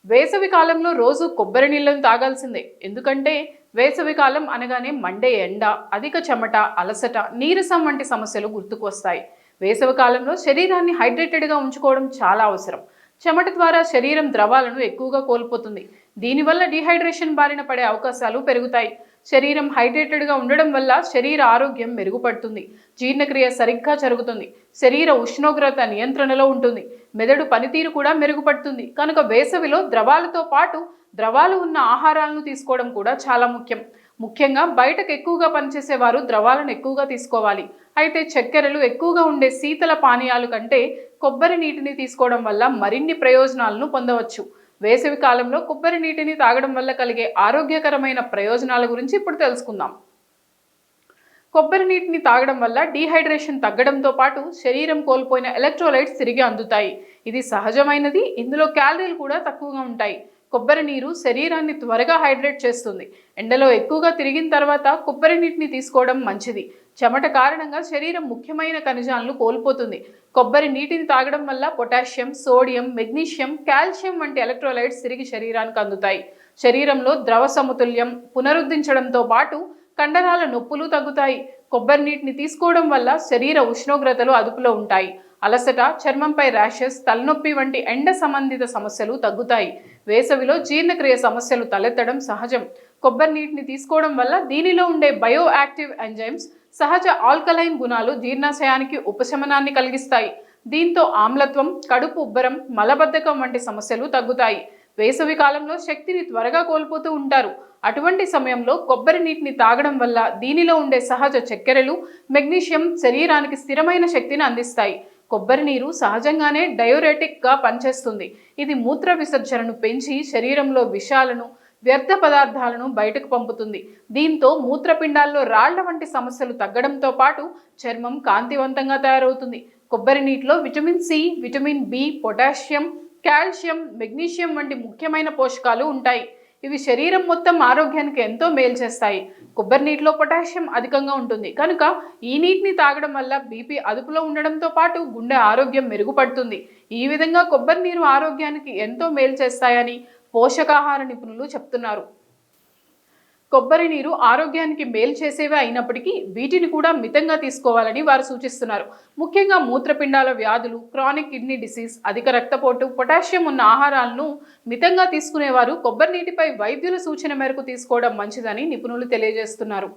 వేసవి కాలంలో రోజు కొబ్బరి నీళ్ళను తాగాల్సిందే. ఎందుకంటే వేసవి కాలం అనగానే మండే ఎండ, అధిక చెమట, అలసట, నీరసం వంటి సమస్యలు గుర్తుకు వస్తాయి. వేసవి కాలంలో శరీరాన్ని హైడ్రేటెడ్గా ఉంచుకోవడం చాలా అవసరం. చెమట ద్వారా శరీరం ద్రవాలను ఎక్కువగా కోల్పోతుంది. దీనివల్ల డీహైడ్రేషన్ బారిన పడే అవకాశాలు పెరుగుతాయి. శరీరం హైడ్రేటెడ్గా ఉండడం వల్ల శరీర ఆరోగ్యం మెరుగుపడుతుంది. జీర్ణక్రియ సరిగ్గా జరుగుతుంది. శరీర ఉష్ణోగ్రత నియంత్రణలో ఉంటుంది. మెదడు పనితీరు కూడా మెరుగుపడుతుంది. కనుక వేసవిలో ద్రవాలతో పాటు ద్రవాలు ఉన్న ఆహారాలను తీసుకోవడం కూడా చాలా ముఖ్యం. ముఖ్యంగా బయటకు ఎక్కువగా పనిచేసేవారు ద్రవాలను ఎక్కువగా తీసుకోవాలి. అయితే చక్కెరలు ఎక్కువగా ఉండే శీతల పానీయాలు కంటే కొబ్బరి నీటిని తీసుకోవడం వల్ల మరిన్ని ప్రయోజనాలను పొందవచ్చు. వేసవి కాలంలో కొబ్బరి నీటిని తాగడం వల్ల కలిగే ఆరోగ్యకరమైన ప్రయోజనాల గురించి ఇప్పుడు తెలుసుకుందాం. కొబ్బరి నీటిని తాగడం వల్ల డీహైడ్రేషన్ తగ్గడంతో పాటు శరీరం కోల్పోయిన ఎలక్ట్రోలైట్స్ తిరిగి అందుతాయి. ఇది సహజమైనది. ఇందులో క్యాలరీలు కూడా తక్కువగా ఉంటాయి. కొబ్బరి నీరు శరీరాన్ని త్వరగా హైడ్రేట్ చేస్తుంది. ఎండలో ఎక్కువగా తిరిగిన తర్వాత కొబ్బరి నీటిని తీసుకోవడం మంచిది. చెమట కారణంగా శరీరం ముఖ్యమైన ఖనిజాలను కోల్పోతుంది. కొబ్బరి నీటిని తాగడం వల్ల పొటాషియం, సోడియం, మెగ్నీషియం, కాల్షియం వంటి ఎలక్ట్రోలైట్స్ తిరిగి శరీరానికి అందుతాయి. శరీరంలో ద్రవ సమతుల్యం పునరుద్ధరించడంతో పాటు కండరాల నొప్పులు తగ్గుతాయి. కొబ్బరి నీటిని తీసుకోవడం వల్ల శరీర ఉష్ణోగ్రతలు అదుపులో ఉంటాయి. అలసట, చర్మంపై ర్యాషెస్, తలనొప్పి వంటి ఎండ సంబంధిత సమస్యలు తగ్గుతాయి. వేసవిలో జీర్ణక్రియ సమస్యలు తలెత్తడం సహజం. కొబ్బరి నీటిని తీసుకోవడం వల్ల దీనిలో ఉండే బయో యాక్టివ్ ఎంజైమ్స్, సహజ ఆల్కలైన్ గుణాలు జీర్ణాశయానికి ఉపశమనాన్ని కలిగిస్తాయి. దీంతో ఆమ్లత్వం, కడుపు ఉబ్బరం, మలబద్ధకం వంటి సమస్యలు తగ్గుతాయి. వేసవి కాలంలో శక్తిని త్వరగా కోల్పోతూ ఉంటారు. అటువంటి సమయంలో కొబ్బరి నీటిని తాగడం వల్ల దీనిలో ఉండే సహజ చక్కెరలు, మెగ్నీషియం శరీరానికి స్థిరమైన శక్తిని అందిస్తాయి. కొబ్బరి నీరు సహజంగానే డయోరెటిక్గా పనిచేస్తుంది. ఇది మూత్ర విసర్జనను పెంచి శరీరంలో విషాలను, వ్యర్థ పదార్థాలను బయటకు పంపుతుంది. దీంతో మూత్రపిండాల్లో రాళ్ల వంటి సమస్యలు తగ్గడంతో పాటు చర్మం కాంతివంతంగా తయారవుతుంది. కొబ్బరి నీటిలో vitamin C, vitamin B, potassium, calcium, magnesium వంటి ముఖ్యమైన పోషకాలు ఉంటాయి. ఇవి శరీరం మొత్తం ఆరోగ్యానికి ఎంతో మేలు చేస్తాయి. కొబ్బరి నీటిలో పొటాషియం అధికంగా ఉంటుంది కనుక ఈ నీటిని తాగడం వల్ల బీపీ అదుపులో ఉండడంతో పాటు గుండె ఆరోగ్యం మెరుగుపడుతుంది. ఈ విధంగా కొబ్బరి నీరు ఆరోగ్యానికి ఎంతో మేలు చేస్తాయని పోషకాహార నిపుణులు చెప్తున్నారు. కొబ్బరి నీరు ఆరోగ్యానికి మేలు చేసేవే అయినప్పటికీ వీటిని కూడా మితంగా తీసుకోవాలని వారు సూచిస్తున్నారు. ముఖ్యంగా మూత్రపిండాల వ్యాధులు, క్రానిక్ కిడ్నీ డిసీజ్, అధిక రక్తపోటు, పొటాషియం ఉన్న ఆహారాలను మితంగా తీసుకునేవారు కొబ్బరి నీటిపై వైద్యుల సూచన మేరకు తీసుకోవడం మంచిదని నిపుణులు తెలియజేస్తున్నారు.